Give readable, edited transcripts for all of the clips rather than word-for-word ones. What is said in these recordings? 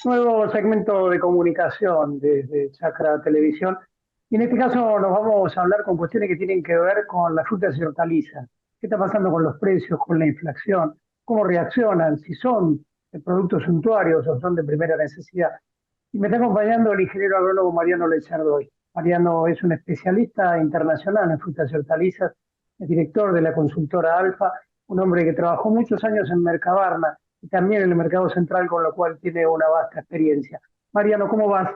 nuevo segmento de comunicación desde Chacra Televisión. Y en este caso nos vamos a hablar con cuestiones que tienen que ver con las frutas y hortalizas. ¿Qué está pasando con los precios, con la inflación? ¿Cómo reaccionan? Si son productos suntuarios o son de primera necesidad. Y me está acompañando el ingeniero agrónomo Mariano Lechardoy. Mariano es un especialista internacional en frutas y hortalizas, es director de la consultora Alfa, un hombre que trabajó muchos años en Mercabarna y también en el mercado central, con lo cual tiene una vasta experiencia. Mariano, ¿cómo vas?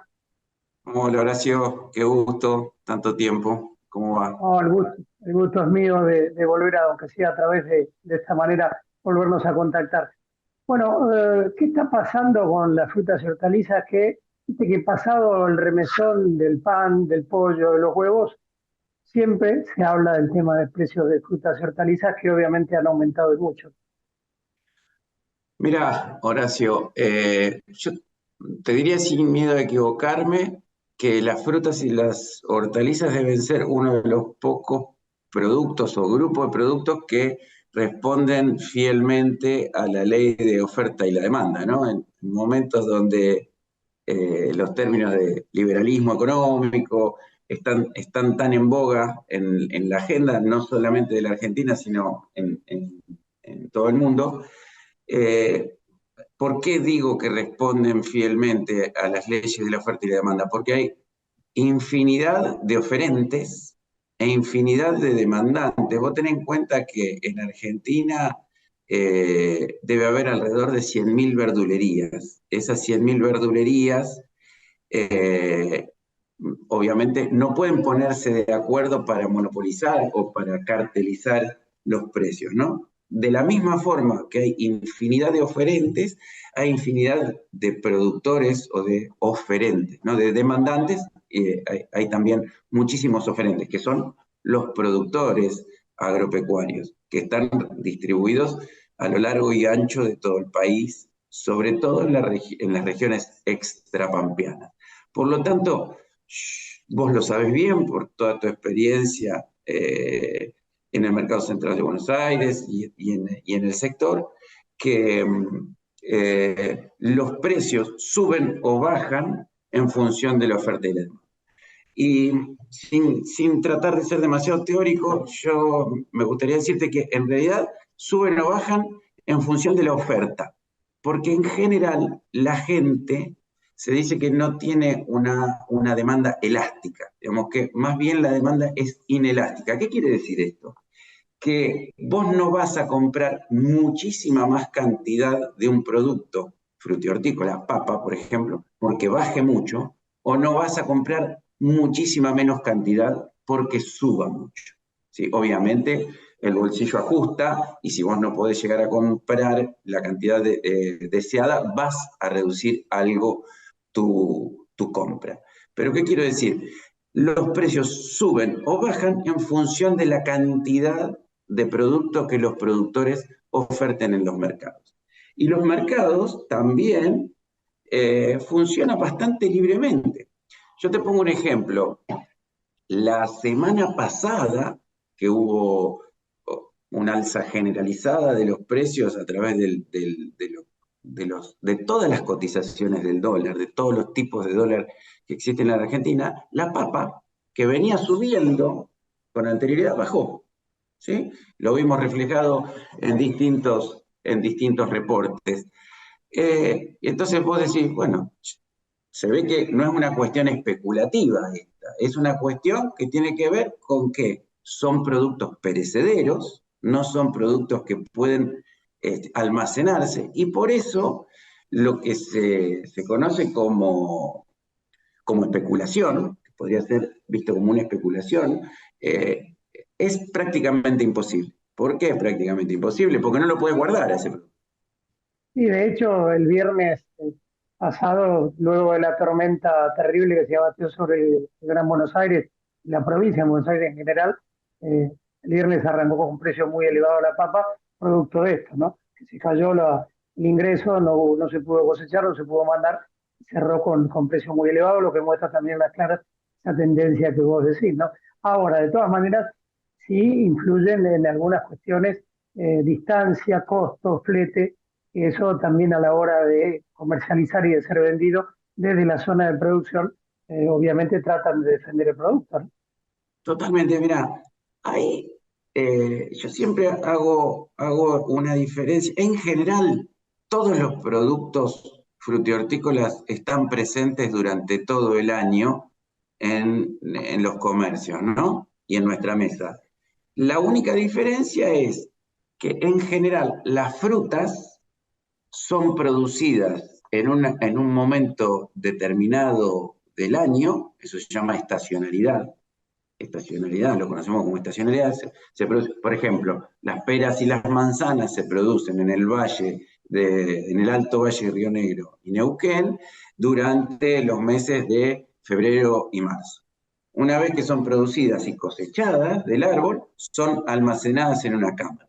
Hola Horacio, qué gusto, tanto tiempo, ¿cómo va? Oh, el gusto es mío de volver a, aunque sea a través de esta manera, volvernos a contactar. Bueno, ¿qué está pasando con las frutas y hortalizas que, viste que pasado el remesón del pan, del pollo, de los huevos, siempre se habla del tema de precios de frutas y hortalizas que obviamente han aumentado mucho? Mira, Horacio, yo te diría sin miedo a equivocarme que las frutas y las hortalizas deben ser uno de los pocos productos o grupos de productos que responden fielmente a la ley de oferta y la demanda, ¿no? En momentos donde los términos de liberalismo económico están tan en boga en la agenda, no solamente de la Argentina, sino en todo el mundo. Eh, ¿Por qué digo que responden fielmente a las leyes de la oferta y la demanda? Porque hay infinidad de oferentes e infinidad de demandantes. Vos tenés en cuenta que en Argentina debe haber alrededor de 100.000 verdulerías. Esas 100.000 verdulerías eh, obviamente no pueden ponerse de acuerdo para monopolizar o para cartelizar los precios, ¿no? De la misma forma que hay infinidad de oferentes, hay infinidad de productores o de oferentes, ¿no? De demandantes, hay también muchísimos oferentes, que son los productores agropecuarios, que están distribuidos a lo largo y ancho de todo el país, sobre todo en las regiones extrapampeanas. Por lo tanto, vos lo sabes bien por toda tu experiencia en el mercado central de Buenos Aires y en el sector, que los precios suben o bajan en función de la oferta y la demanda. Y sin tratar de ser demasiado teórico, yo me gustaría decirte que en realidad suben o bajan en función de la oferta, porque en general la gente se dice que no tiene una demanda elástica, digamos que más bien la demanda es inelástica. ¿Qué quiere decir esto? Que vos no vas a comprar muchísima más cantidad de un producto frutihortícola, papa, por ejemplo, porque baje mucho, o no vas a comprar muchísima menos cantidad porque suba mucho. ¿Sí? Obviamente el bolsillo ajusta y si vos no podés llegar a comprar la cantidad deseada, vas a reducir algo tu compra. Pero ¿qué quiero decir? Los precios suben o bajan en función de la cantidad de productos que los productores oferten en los mercados. Y los mercados también funcionan bastante libremente. Yo te pongo un ejemplo. La semana pasada, que hubo un alza generalizada de los precios a través de todas las cotizaciones del dólar, de todos los tipos de dólar que existen en la Argentina, la papa, que venía subiendo con anterioridad, bajó. ¿Sí? Lo vimos reflejado en distintos reportes. Y entonces vos decís, bueno, se ve que no es una cuestión especulativa esta, es una cuestión que tiene que ver con que son productos perecederos, no son productos que pueden almacenarse, y por eso lo que se conoce como especulación, que podría ser visto como una especulación, eh, es prácticamente imposible. ¿Por qué es prácticamente imposible? Porque no lo puedes guardar ese producto. Y de hecho, el viernes pasado, luego de la tormenta terrible que se abatió sobre el Gran Buenos Aires y la provincia de Buenos Aires en general, el viernes arrancó con un precio muy elevado la papa, producto de esto, ¿no? Que se cayó el ingreso, no se pudo cosechar, no se pudo mandar, cerró con precios muy elevados, lo que muestra también las claras esa tendencia que vos decís, ¿no? Ahora, de todas maneras, sí influyen en algunas cuestiones, distancia, costo, flete, y eso también a la hora de comercializar y de ser vendido desde la zona de producción, obviamente tratan de defender el producto, ¿no? Totalmente, mira, ahí yo siempre hago una diferencia. En general, todos los productos frutihortícolas están presentes durante todo el año en los comercios, ¿no? Y en nuestra mesa. La única diferencia es que en general las frutas son producidas en un momento determinado del año, eso se llama estacionalidad, lo conocemos como estacionalidad, se produce, por ejemplo, las peras y las manzanas se producen en el en el Alto Valle de Río Negro y Neuquén durante los meses de febrero y marzo. Una vez que son producidas y cosechadas del árbol, son almacenadas en una cámara.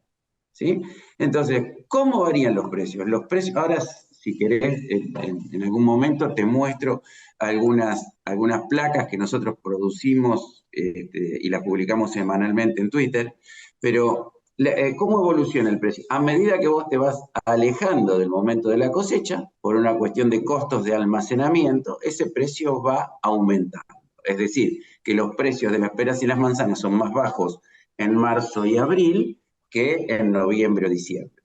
¿Sí? Entonces, ¿cómo varían los precios? Los precios, ahora, si querés, en algún momento te muestro algunas placas que nosotros producimos y las publicamos semanalmente en Twitter, pero ¿cómo evoluciona el precio? A medida que vos te vas alejando del momento de la cosecha, por una cuestión de costos de almacenamiento, ese precio va aumentando. Es decir, que los precios de las peras y las manzanas son más bajos en marzo y abril, que en noviembre o diciembre.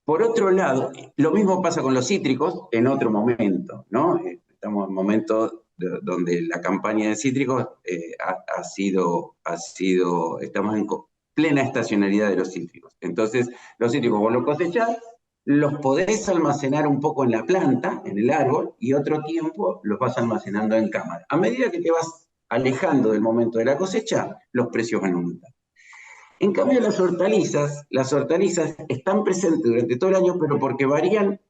Por otro lado, lo mismo pasa con los cítricos en otro momento, ¿no? Estamos en un momento donde la campaña de cítricos estamos en plena estacionalidad de los cítricos. Entonces, los cítricos vos los cosechás, los podés almacenar un poco en la planta, en el árbol, y otro tiempo los vas almacenando en cámara. A medida que te vas alejando del momento de la cosecha, los precios van aumentando. En cambio, las hortalizas están presentes durante todo el año, pero porque varían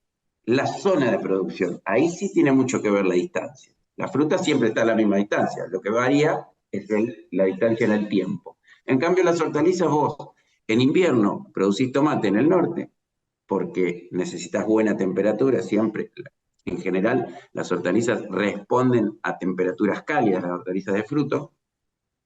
la zona de producción. Ahí sí tiene mucho que ver la distancia. La fruta siempre está a la misma distancia, lo que varía es la distancia en el tiempo. En cambio, las hortalizas vos en invierno producís tomate en el norte, porque necesitas buena temperatura siempre. En general, las hortalizas responden a temperaturas cálidas, las hortalizas de fruto,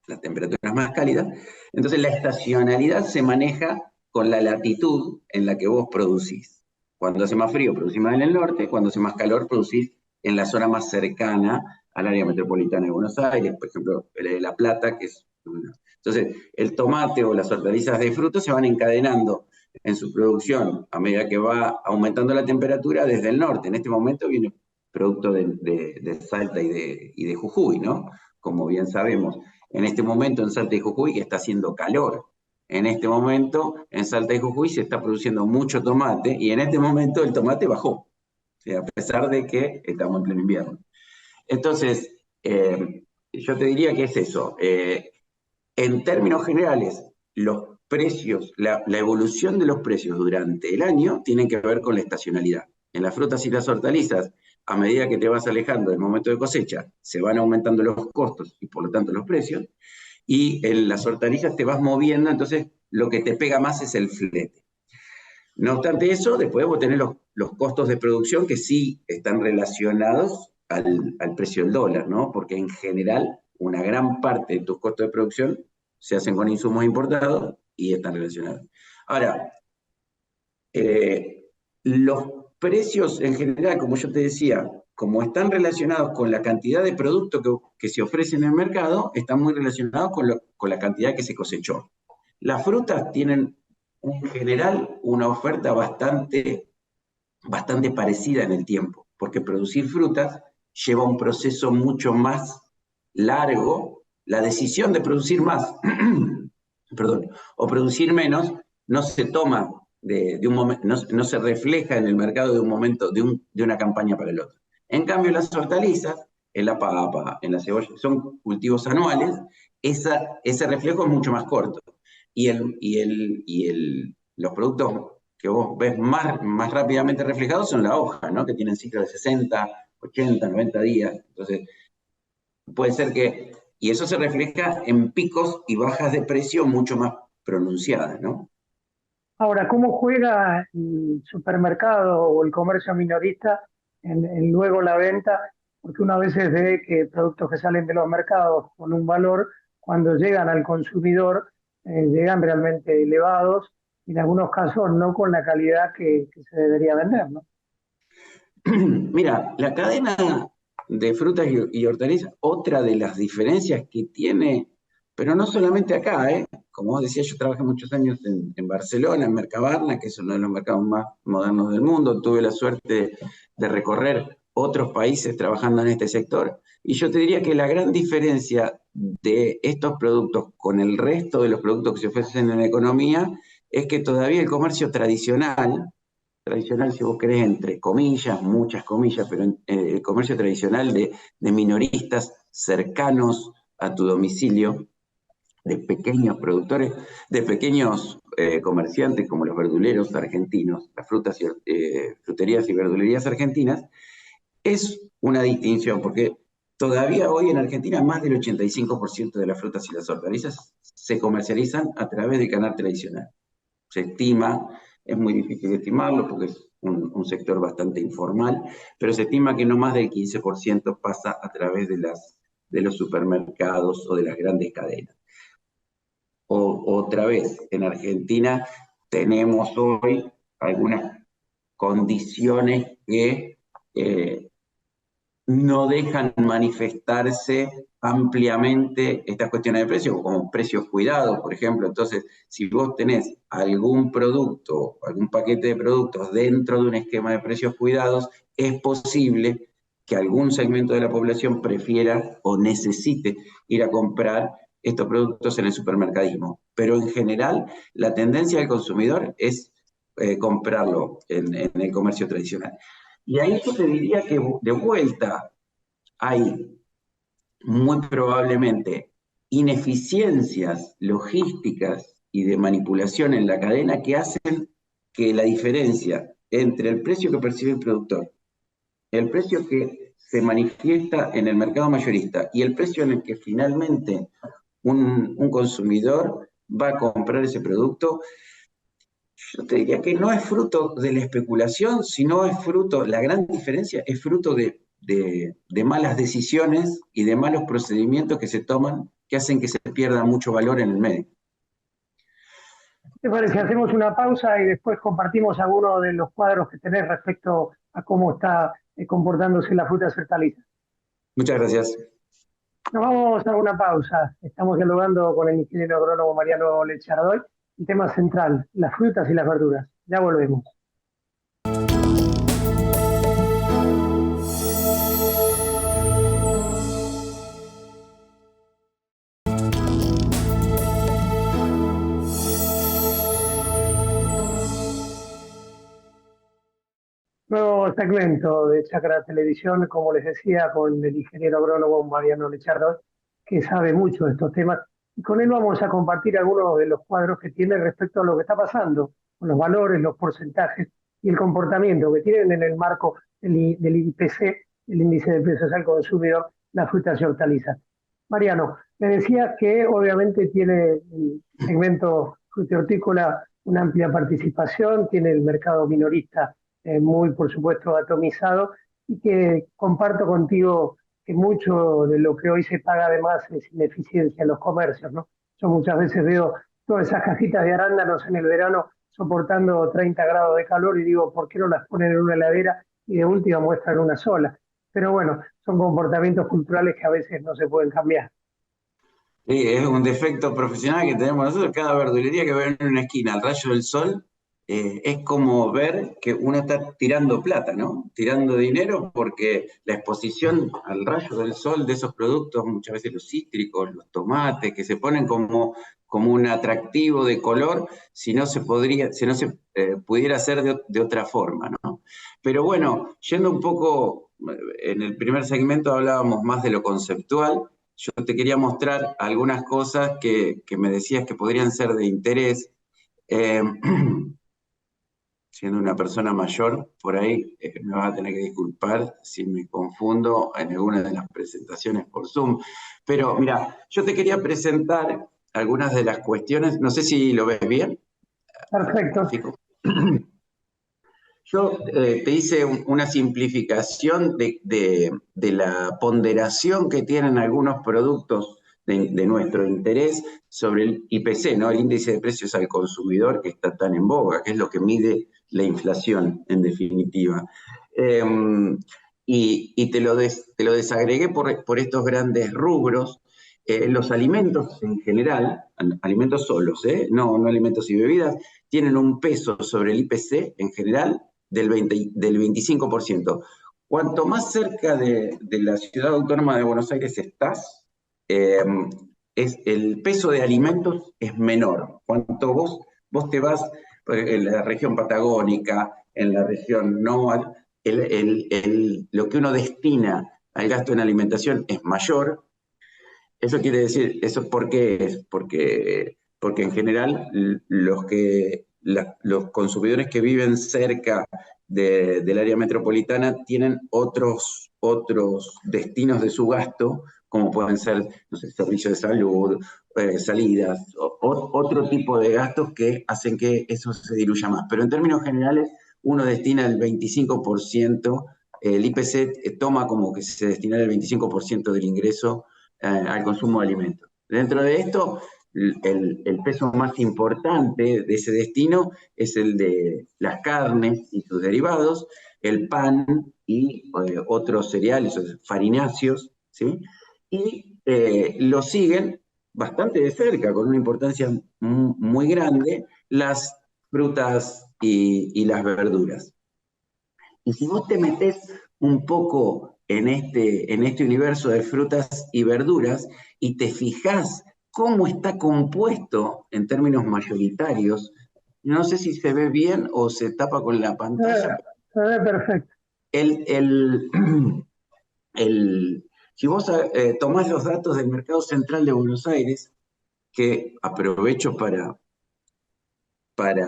las temperaturas más cálidas. Entonces la estacionalidad se maneja con la latitud en la que vos producís. Cuando hace más frío, producís más en el norte; cuando hace más calor, producís en la zona más cercana al área metropolitana de Buenos Aires, por ejemplo, La Plata, que es una. Entonces, el tomate o las hortalizas de frutos se van encadenando en su producción a medida que va aumentando la temperatura desde el norte. En este momento viene producto de Salta y de Jujuy, ¿no? Como bien sabemos. En este momento en Salta y Jujuy está haciendo calor. En este momento en Salta y Jujuy se está produciendo mucho tomate y en este momento el tomate bajó, o sea, a pesar de que estamos en pleno invierno. Entonces, yo te diría que es eso. En términos generales, los precios, la evolución de los precios durante el año tienen que ver con la estacionalidad. En las frutas y las hortalizas, a medida que te vas alejando del momento de cosecha, se van aumentando los costos y por lo tanto los precios, y en las hortalizas te vas moviendo, entonces lo que te pega más es el flete. No obstante eso, después vos tenés los costos de producción que sí están relacionados al precio del dólar, ¿no? Porque en general una gran parte de tus costos de producción se hacen con insumos importados y están relacionados. Ahora, los precios en general, como yo te decía, como están relacionados con la cantidad de producto que se ofrece en el mercado, están muy relacionados con la cantidad que se cosechó. Las frutas tienen en general una oferta bastante parecida en el tiempo, porque producir frutas lleva un proceso mucho más largo. La decisión de producir más, perdón, o producir menos, no se toma de un momento, no se refleja en el mercado de un momento, de una campaña para el otro. En cambio, las hortalizas, en la papa, en la cebolla, son cultivos anuales, ese reflejo es mucho más corto. Los productos que vos ves más rápidamente reflejados son la hoja, ¿no? Que tienen ciclos de 60, 80, 90 días. Entonces, puede ser que, y eso se refleja en picos y bajas de precio mucho más pronunciadas, ¿no? Ahora, ¿cómo juega el supermercado o el comercio minorista en luego la venta? Porque uno a veces ve que productos que salen de los mercados con un valor, cuando llegan al consumidor, llegan realmente elevados y en algunos casos no con la calidad que se debería vender, ¿no? Mira, la cadena de frutas y hortalizas, otra de las diferencias que tiene, pero no solamente acá, como vos decías, yo trabajé muchos años en Barcelona, en Mercabarna, que es uno de los mercados más modernos del mundo. Tuve la suerte de recorrer otros países trabajando en este sector. Y yo te diría que la gran diferencia de estos productos con el resto de los productos que se ofrecen en la economía es que todavía el comercio tradicional, si vos querés, entre comillas, muchas comillas, pero el comercio tradicional de minoristas cercanos a tu domicilio, de pequeños productores, de pequeños comerciantes como los verduleros argentinos, las fruterías y verdulerías argentinas, es una distinción, porque todavía hoy en Argentina más del 85% de las frutas y las hortalizas se comercializan a través del canal tradicional. Se estima, es muy difícil estimarlo porque es un sector bastante informal, pero se estima que no más del 15% pasa a través de los supermercados o de las grandes cadenas. Otra vez, en Argentina tenemos hoy algunas condiciones que no dejan manifestarse ampliamente estas cuestiones de precios, como precios cuidados, por ejemplo. Entonces, si vos tenés algún producto, algún paquete de productos dentro de un esquema de precios cuidados, es posible que algún segmento de la población prefiera o necesite ir a comprar estos productos en el supermercadismo. Pero en general, la tendencia del consumidor es comprarlo en el comercio tradicional. Y ahí yo te diría que de vuelta hay muy probablemente ineficiencias logísticas y de manipulación en la cadena que hacen que la diferencia entre el precio que percibe el productor, el precio que se manifiesta en el mercado mayorista y el precio en el que finalmente un consumidor va a comprar ese producto, yo te diría que no es fruto de la especulación, sino es fruto, la gran diferencia es fruto de malas decisiones y de malos procedimientos que se toman que hacen que se pierda mucho valor en el medio. ¿Te parece? Hacemos una pausa y después compartimos algunos de los cuadros que tenés respecto a cómo está comportándose la fruta y hortalizas. Muchas gracias. Nos vamos a una pausa. Estamos dialogando con el ingeniero agrónomo Mariano Lechardoy. El tema central, las frutas y las verduras. Ya volvemos. Nuevo segmento de Chacra Televisión, como les decía, con el ingeniero agrónomo Mariano Lechardoy, que sabe mucho de estos temas. Y con él vamos a compartir algunos de los cuadros que tiene respecto a lo que está pasando, con los valores, los porcentajes y el comportamiento que tienen en el marco del IPC, el índice de precios al consumidor, las frutas y hortalizas. Mariano, me decías que obviamente tiene el segmento frutihortícola una amplia participación, tiene el mercado minorista muy, por supuesto, atomizado y que comparto contigo que mucho de lo que hoy se paga además es ineficiencia en los comercios, ¿no? Yo muchas veces veo todas esas cajitas de arándanos en el verano soportando 30 grados de calor y digo, ¿por qué no las ponen en una heladera y de última muestran una sola? Pero bueno, son comportamientos culturales que a veces no se pueden cambiar. Sí, es un defecto profesional que tenemos nosotros. Cada verdulería que ven en una esquina al rayo del sol es como ver que uno está tirando plata, ¿no? Tirando dinero porque la exposición al rayo del sol de esos productos, muchas veces los cítricos, los tomates, que se ponen como un atractivo de color, si no se pudiera hacer de otra forma, ¿no? Pero bueno, yendo un poco, en el primer segmento hablábamos más de lo conceptual. Yo te quería mostrar algunas cosas que me decías que podrían ser de interés. Eh, Siendo una persona mayor, por ahí me vas a tener que disculpar si me confundo en alguna de las presentaciones por Zoom. Pero mira, yo te quería presentar algunas de las cuestiones, no sé si lo ves bien. Perfecto. Gráfico. Yo te hice una simplificación de la ponderación que tienen algunos productos de nuestro interés sobre el IPC, ¿no? El índice de precios al consumidor, que está tan en boga, que es lo que mide la inflación, en definitiva. Y te lo desagregué por estos grandes rubros. Los alimentos en general, alimentos solos, no alimentos y bebidas, tienen un peso sobre el IPC en general del 25%. Cuanto más cerca de la ciudad autónoma de Buenos Aires estás, eh, el peso de alimentos es menor. Cuanto vos te vas en la región patagónica, en la región no, lo que uno destina al gasto en alimentación es mayor. Eso quiere decir, ¿eso por qué es? Porque en general los consumidores que viven cerca del área metropolitana tienen otros destinos de su gasto, como pueden ser, no sé, servicios de salud, salidas, otro tipo de gastos que hacen que eso se diluya más. Pero en términos generales, uno destina el 25%, el IPC toma como que se destina el 25% del ingreso al consumo de alimentos. Dentro de esto, el peso más importante de ese destino es el de las carnes y sus derivados, el pan y otros cereales, farináceos, ¿sí? Y lo siguen bastante de cerca, con una importancia muy grande, las frutas y las verduras. Y si vos te metés un poco en este universo de frutas y verduras y te fijás cómo está compuesto en términos mayoritarios, no sé si se ve bien o se tapa con la pantalla. Se ve perfecto. El, el, si vos tomás los datos del Mercado Central de Buenos Aires, que aprovecho para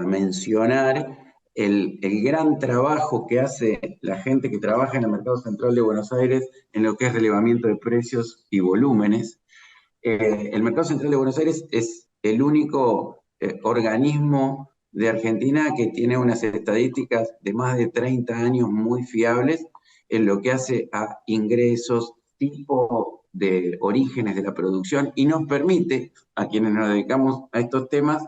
mencionar el gran trabajo que hace la gente que trabaja en el Mercado Central de Buenos Aires en lo que es relevamiento de precios y volúmenes. El Mercado Central de Buenos Aires es el único organismo de Argentina que tiene unas estadísticas de más de 30 años muy fiables en lo que hace a ingresos, tipo de orígenes de la producción, y nos permite, a quienes nos dedicamos a estos temas,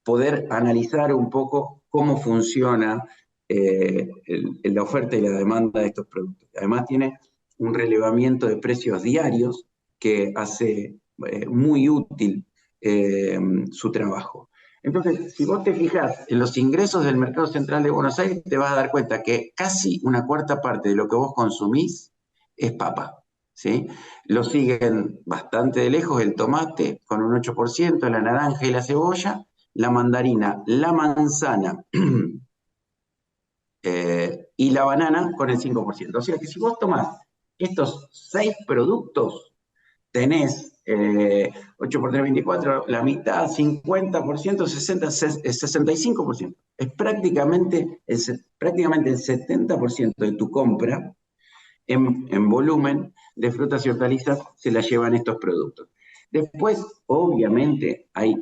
poder analizar un poco cómo funciona la oferta y la demanda de estos productos. Además tiene un relevamiento de precios diarios que hace muy útil su trabajo. Entonces, si vos te fijas en los ingresos del Mercado Central de Buenos Aires, te vas a dar cuenta que casi una cuarta parte de lo que vos consumís es papa, ¿sí? Lo siguen bastante de lejos el tomate con un 8%, la naranja y la cebolla, la mandarina, la manzana y la banana con el 5%. O sea que si vos tomás estos 6 productos, tenés 8 por 3, 24, la mitad, 50%, 60, 65%. Es prácticamente el 70% de tu compra en volumen de frutas y hortalizas se la llevan estos productos. Después, obviamente, hay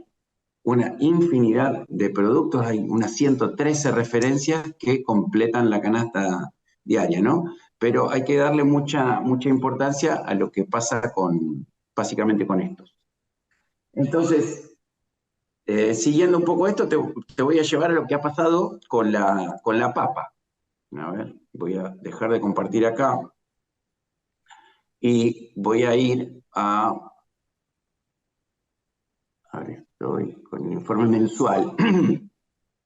una infinidad de productos, hay unas 113 referencias que completan la canasta diaria, ¿no? Pero hay que darle mucha importancia a lo que pasa básicamente con estos. Entonces, siguiendo un poco esto, te voy a llevar a lo que ha pasado con la papa. A ver, voy a dejar de compartir acá y voy a ir a ver, estoy con el informe mensual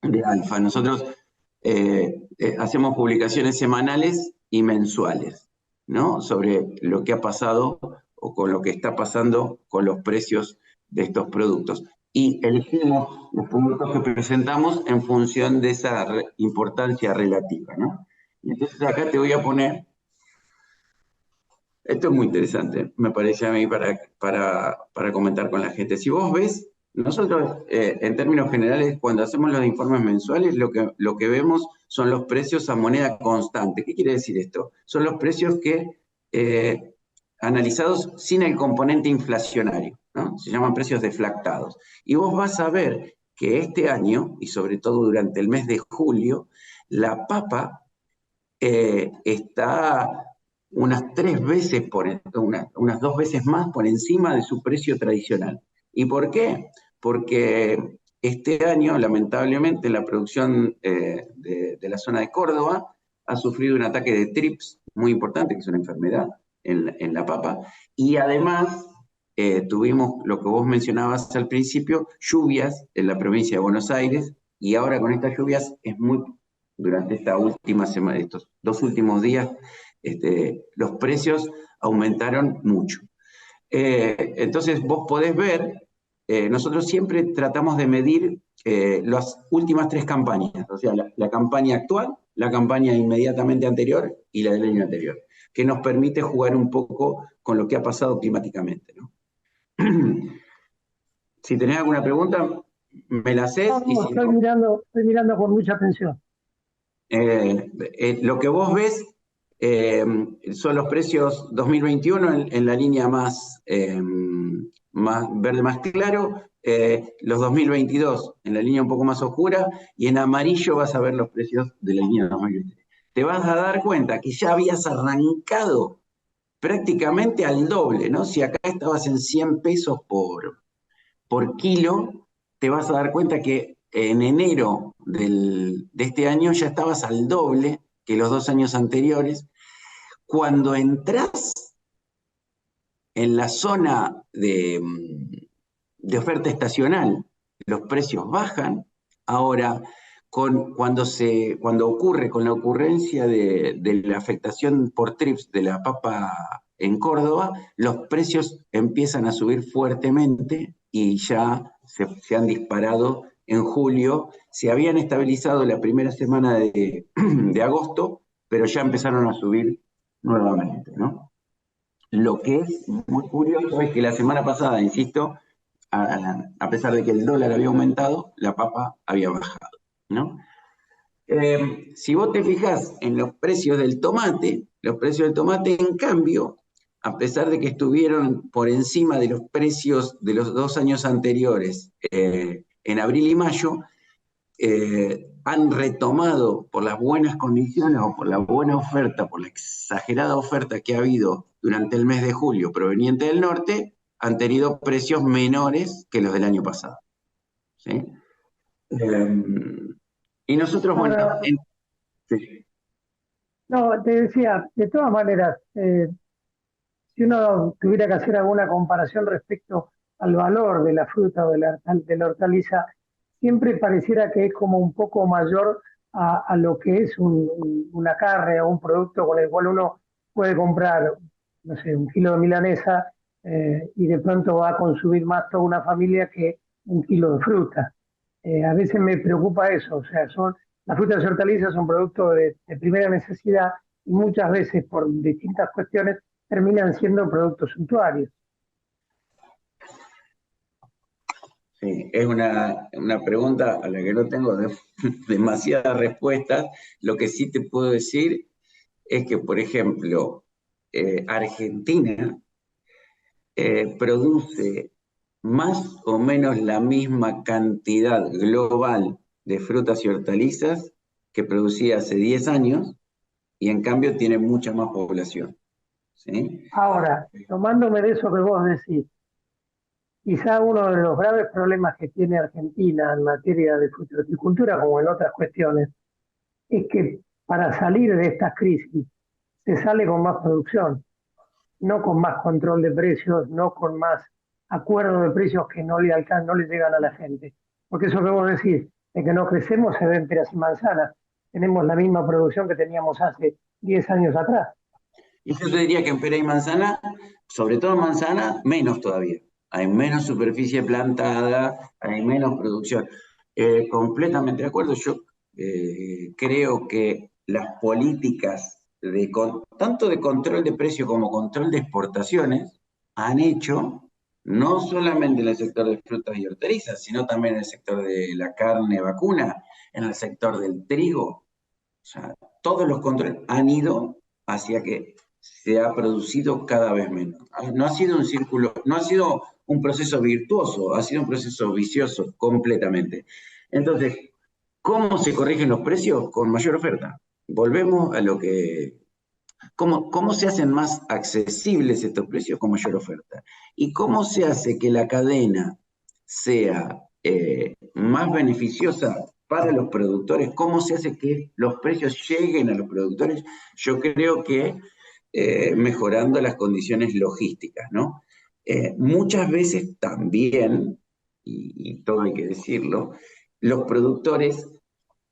de Alfa. Nosotros hacemos publicaciones semanales y mensuales, ¿no? Sobre lo que ha pasado o con lo que está pasando con los precios de estos productos. Y elegimos los productos que presentamos en función de esa importancia relativa, ¿no? Y entonces acá te voy a poner, esto es muy interesante, me parece a mí, para comentar con la gente. Si vos ves, nosotros en términos generales, cuando hacemos los informes mensuales, lo que vemos son los precios a moneda constante. ¿Qué quiere decir esto? Son los precios que, analizados sin el componente inflacionario, ¿no? Se llaman precios deflactados. Y vos vas a ver que este año, y sobre todo durante el mes de julio, la papa está unas 3 veces, unas 2 veces más por encima de su precio tradicional. ¿Y por qué? Porque este año, lamentablemente, la producción de la zona de Córdoba ha sufrido un ataque de trips muy importante, que es una enfermedad en la papa, y además tuvimos lo que vos mencionabas al principio, lluvias en la provincia de Buenos Aires, y ahora con estas lluvias durante esta última semana, estos 2 últimos días, los precios aumentaron mucho. Entonces vos podés ver, nosotros siempre tratamos de medir las últimas 3 campañas, o sea, la campaña actual, la campaña inmediatamente anterior y la del año anterior, que nos permite jugar un poco con lo que ha pasado climáticamente, ¿no? Si tenés alguna pregunta, me la haces, No, y no, si no, estoy mirando con mucha atención. lo que vos ves son los precios 2021 en la línea más verde, más claro, los 2022 en la línea un poco más oscura, y en amarillo vas a ver los precios de la línea 2023. Te vas a dar cuenta que ya habías arrancado prácticamente al doble, ¿no? Si acá estabas en 100 pesos por kilo, te vas a dar cuenta que en enero de este año ya estabas al doble que los 2 años anteriores. Cuando entras en la zona de oferta estacional, los precios bajan. Ahora, cuando ocurre con la ocurrencia de la afectación por trips de la papa en Córdoba, los precios empiezan a subir fuertemente y ya se han disparado en julio. Se habían estabilizado la primera semana de agosto, pero ya empezaron a subir nuevamente, ¿no? Lo que es muy curioso es que la semana pasada, insisto, a pesar de que el dólar había aumentado, la papa había bajado, ¿no? Si vos te fijás en los precios del tomate, en cambio, a pesar de que estuvieron por encima de los precios de los 2 años anteriores, en abril y mayo, han retomado por las buenas condiciones o por la buena oferta, por la exagerada oferta que ha habido durante el mes de julio proveniente del norte, han tenido precios menores que los del año pasado, ¿sí? Y nosotros, bueno, Ahora, sí, no, te decía, de todas maneras, si uno tuviera que hacer alguna comparación respecto al valor de la fruta o de la hortaliza, siempre pareciera que es como un poco mayor a lo que es una carne o un producto con el cual uno puede comprar, no sé, un kilo de milanesa y de pronto va a consumir más toda una familia que un kilo de fruta. A veces me preocupa eso, o sea, las frutas y hortalizas son productos de primera necesidad y muchas veces por distintas cuestiones terminan siendo productos suntuarios. sí, es una pregunta a la que no tengo demasiadas respuestas. Lo que sí te puedo decir es que, por ejemplo, Argentina produce más o menos la misma cantidad global de frutas y hortalizas que producía hace 10 años, y en cambio tiene mucha más población, ¿sí? Ahora, tomándome de eso que vos decís, quizá uno de los graves problemas que tiene Argentina en materia de fruticultura, como en otras cuestiones, es que para salir de estas crisis se sale con más producción, no con más control de precios, no con más acuerdo de precios que no le llegan a la gente. Porque eso que vos decís, de que no crecemos, se ven peras y manzanas. Tenemos la misma producción que teníamos hace 10 años atrás. Y yo te diría que en pera y manzana, sobre todo en manzana, menos todavía. Hay menos superficie plantada, hay menos producción. Completamente de acuerdo. Yo creo que las políticas tanto de control de precio como control de exportaciones han hecho, no solamente en el sector de frutas y hortalizas, sino también en el sector de la carne vacuna, en el sector del trigo. O sea, todos los controles han ido hacia que se ha producido cada vez menos. No ha sido un círculo, no ha sido un proceso virtuoso, ha sido un proceso vicioso completamente. Entonces, ¿cómo se corrigen los precios? Con mayor oferta. Volvemos a lo que ¿Cómo se hacen más accesibles estos precios con mayor oferta? ¿Y cómo se hace que la cadena sea más beneficiosa para los productores? ¿Cómo se hace que los precios lleguen a los productores? Yo creo que mejorando las condiciones logísticas, ¿no? Muchas veces también, y todo hay que decirlo, los productores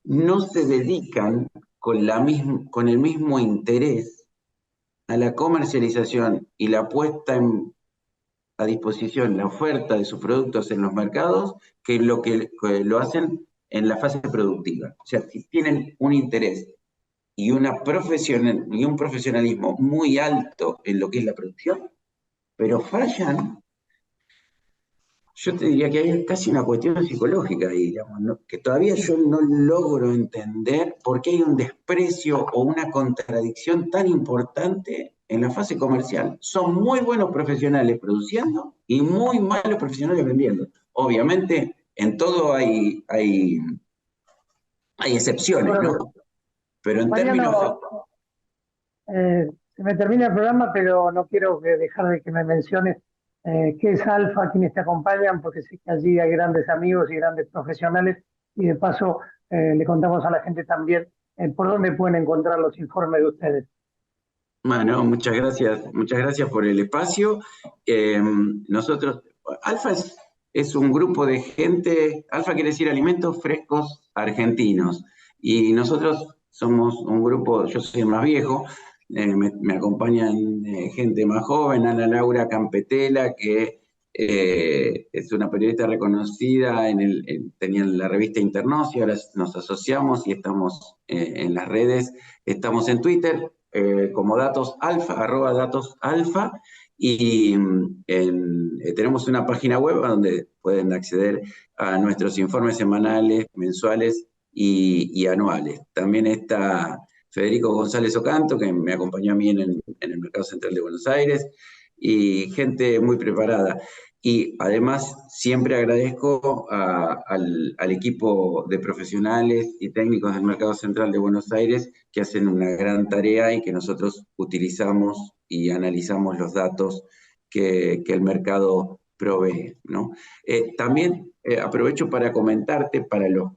no se dedican con el mismo interés a la comercialización y la puesta a disposición, la oferta de sus productos en los mercados, que lo hacen en la fase productiva. O sea, si tienen un interés y un profesionalismo muy alto en lo que es la producción, pero fallan. Yo te diría que hay casi una cuestión psicológica ahí, digamos, ¿no? Que todavía yo no logro entender por qué hay un desprecio o una contradicción tan importante en la fase comercial. Son muy buenos profesionales produciendo y muy malos profesionales vendiendo. Obviamente, en todo hay excepciones, Bueno, ¿no? Pero en términos... Mariano, se me termina el programa, pero no quiero dejar de que me menciones qué es Alfa, quiénes te acompañan, porque sé que allí hay grandes amigos y grandes profesionales, y de paso le contamos a la gente también por dónde pueden encontrar los informes de ustedes. Bueno, muchas gracias por el espacio. Nosotros, Alfa es un grupo de gente, Alfa quiere decir alimentos frescos argentinos, y nosotros somos un grupo, yo soy el más viejo, me acompañan gente más joven, Ana Laura Campetela, que es una periodista reconocida, tenía la revista Internocio, ahora nos asociamos y estamos en las redes, estamos en Twitter como datos alfa, @datos alfa, y tenemos una página web donde pueden acceder a nuestros informes semanales, mensuales y anuales. También está Federico González Ocanto, que me acompañó a mí en el Mercado Central de Buenos Aires, y gente muy preparada. Y además siempre agradezco al equipo de profesionales y técnicos del Mercado Central de Buenos Aires que hacen una gran tarea y que nosotros utilizamos y analizamos los datos que el mercado provee, ¿no? También aprovecho para comentarte para los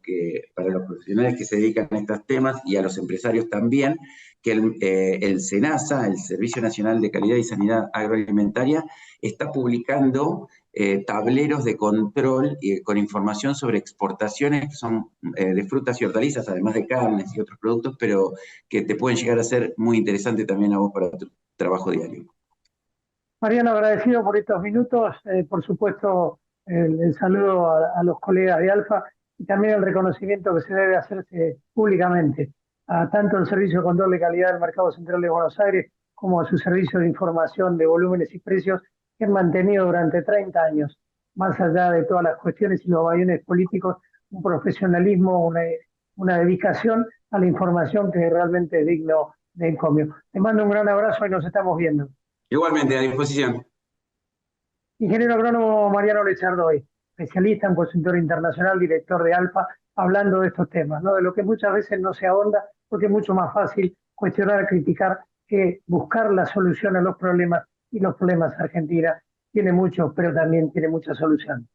profesionales que se dedican a estos temas y a los empresarios también, que el SENASA, el Servicio Nacional de Calidad y Sanidad Agroalimentaria, está publicando tableros de control con información sobre exportaciones que son de frutas y hortalizas, además de carnes y otros productos, pero que te pueden llegar a ser muy interesante también a vos para tu trabajo diario. Mariano, agradecido por estos minutos, por supuesto el saludo a los colegas de Alfa y también el reconocimiento que se debe hacerse públicamente a tanto el Servicio de Control de Calidad del Mercado Central de Buenos Aires como a su servicio de información de volúmenes y precios que han mantenido durante 30 años, más allá de todas las cuestiones y los vaivenes políticos, un profesionalismo, una dedicación a la información que realmente es digno de encomio. Te mando un gran abrazo y nos estamos viendo. Igualmente, a disposición. Ingeniero agrónomo Mariano Lechardoy, especialista en consultor internacional, director de Alfa, hablando de estos temas, ¿no? De lo que muchas veces no se ahonda, porque es mucho más fácil cuestionar, criticar, que buscar la solución a los problemas, y los problemas Argentina tiene muchos, pero también tiene muchas soluciones.